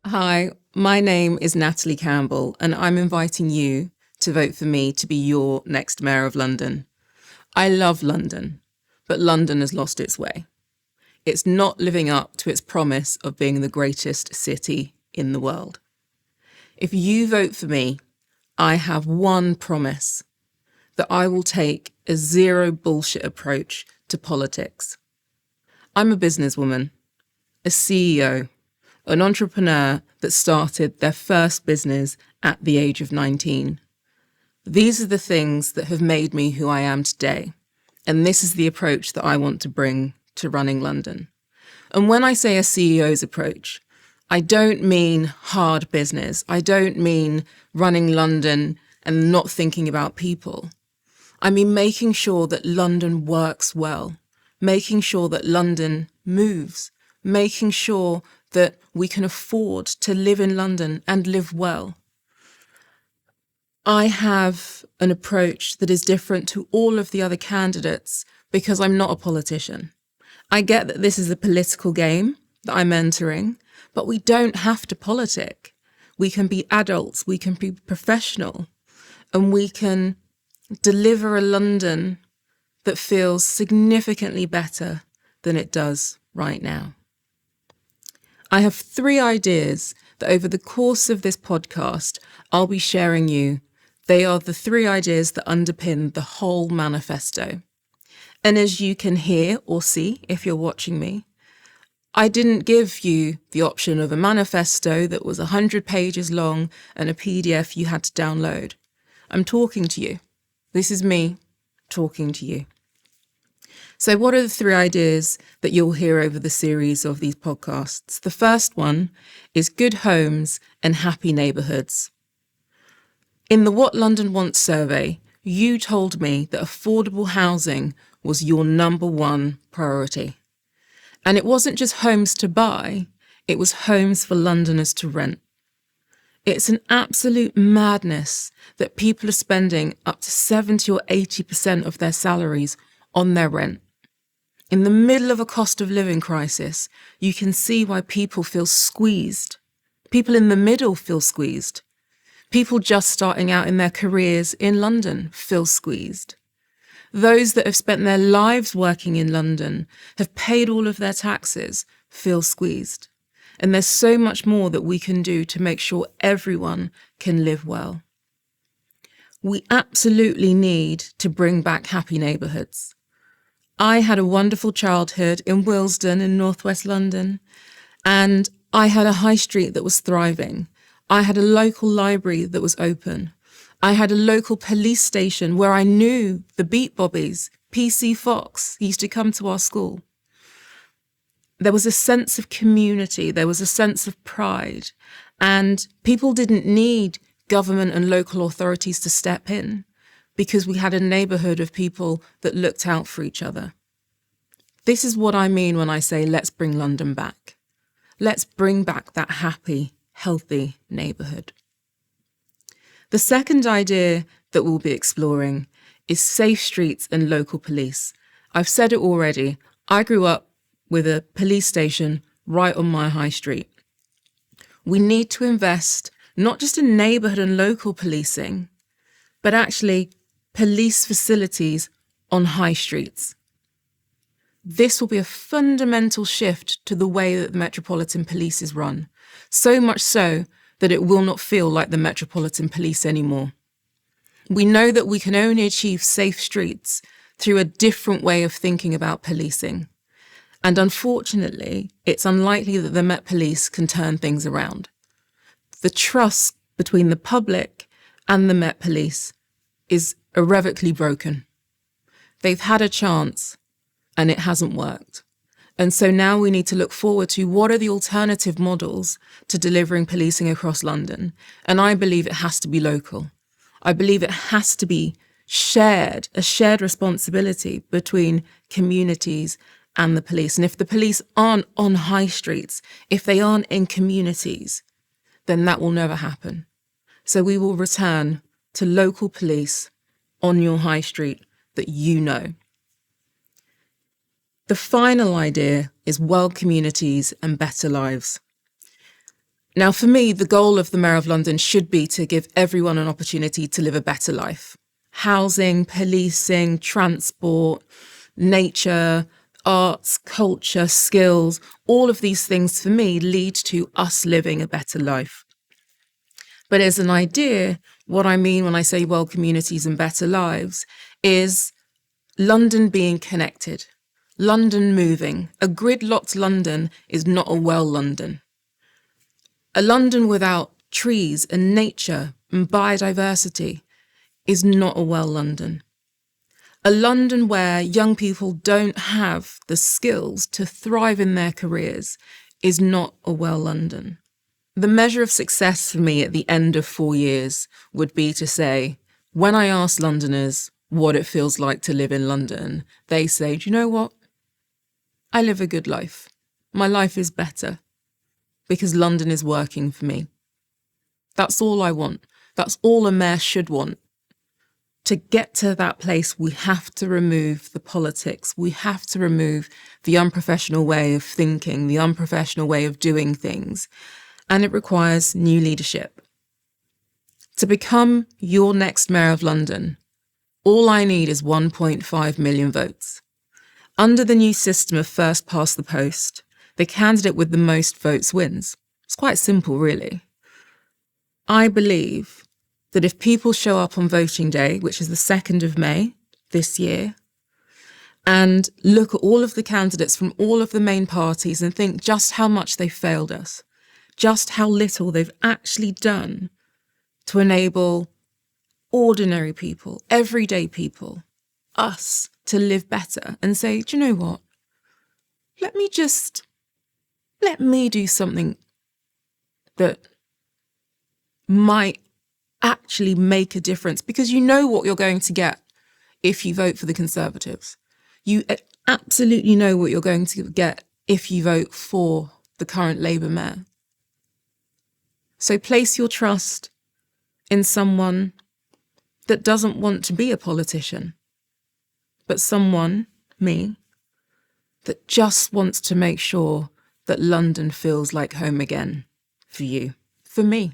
Hi, my name is Natalie Campbell, and I'm inviting you to vote for me to be your next Mayor of London. I love London, but London has lost its way. It's not living up to its promise of being the greatest city in the world. If you vote for me, I have one promise: that I will take a zero bullshit approach to politics. I'm a businesswoman, a CEO, an entrepreneur that started their first business at the age of 19. These are the things that have made me who I am today, and this is the approach that I want to bring to running London. And when I say a CEO's approach, I don't mean hard business. I don't mean running London and not thinking about people. I mean making sure that London works well, making sure that London moves, making sure that we can afford to live in London and live well. I have an approach that is different to all of the other candidates because I'm not a politician. I get that this is a political game that I'm entering, but we don't have to politic. We can be adults, we can be professional, and we can deliver a London that feels significantly better than it does right now. I have 3 ideas that over the course of this podcast, I'll be sharing you. They are the 3 ideas that underpin the whole manifesto. And as you can hear or see if you're watching me, I didn't give you the option of a manifesto that was 100 pages long and a PDF you had to download. I'm talking to you. This is me talking to you. So what are the 3 ideas that you'll hear over the series of these podcasts? The first one is good homes and happy neighbourhoods. In the What London Wants survey, you told me that affordable housing was your number 1 priority. And it wasn't just homes to buy, it was homes for Londoners to rent. It's an absolute madness that people are spending up to 70 or 80% of their salaries on their rent. In the middle of a cost of living crisis, you can see why people feel squeezed. People in the middle feel squeezed. People just starting out in their careers in London feel squeezed. Those that have spent their lives working in London, have paid all of their taxes, feel squeezed. And there's so much more that we can do to make sure everyone can live well. We absolutely need to bring back happy neighbourhoods. I had a wonderful childhood in Willesden in northwest London, and I had a high street that was thriving. I had a local library that was open. I had a local police station where I knew the beat bobbies, PC Fox, he used to come to our school. There was a sense of community, there was a sense of pride, and people didn't need government and local authorities to step in because we had a neighbourhood of people that looked out for each other. This is what I mean when I say let's bring London back. Let's bring back that happy, healthy neighbourhood. The second idea that we'll be exploring is safe streets and local police. I've said it already, I grew up with a police station right on my high street. We need to invest not just in neighbourhood and local policing, but actually police facilities on high streets. This will be a fundamental shift to the way that the Metropolitan Police is run, so much so that it will not feel like the Metropolitan Police anymore. We know that we can only achieve safe streets through a different way of thinking about policing. And unfortunately, it's unlikely that the Met Police can turn things around. The trust between the public and the Met Police is irrevocably broken. They've had a chance and it hasn't worked. And so now we need to look forward to what are the alternative models to delivering policing across London. And I believe it has to be local. I believe it has to be shared, a shared responsibility between communities and the police. And if the police aren't on high streets, if they aren't in communities, then that will never happen. So we will return to local police on your high street that you know. The final idea is world communities and better lives. Now, for me, the goal of the Mayor of London should be to give everyone an opportunity to live a better life. Housing, policing, transport, nature, arts, culture, skills, all of these things for me lead to us living a better life. But as an idea, what I mean when I say world communities and better lives is London being connected, London moving. A gridlocked London is not a well London. A London without trees and nature and biodiversity is not a well London. A London where young people don't have the skills to thrive in their careers is not a well London. The measure of success for me at the end of 4 years would be to say, when I ask Londoners what it feels like to live in London, they say, do you know what? I live a good life. My life is better because London is working for me. That's all I want. That's all a mayor should want. To get to that place, we have to remove the politics. We have to remove the unprofessional way of thinking, the unprofessional way of doing things. And it requires new leadership. To become your next Mayor of London, all I need is 1.5 million votes. Under the new system of first past the post, the candidate with the most votes wins. It's quite simple, really. I believe that if people show up on voting day, which is the 2nd of May this year, and look at all of the candidates from all of the main parties and think just how much they failed us, just how little they've actually done to enable ordinary people, everyday people, us, to live better and say, do you know what? Let me do something that might actually make a difference, because you know what you're going to get if you vote for the Conservatives. You absolutely know what you're going to get if you vote for the current Labour mayor. So place your trust in someone that doesn't want to be a politician, but someone, me, that just wants to make sure that London feels like home again for you, for me.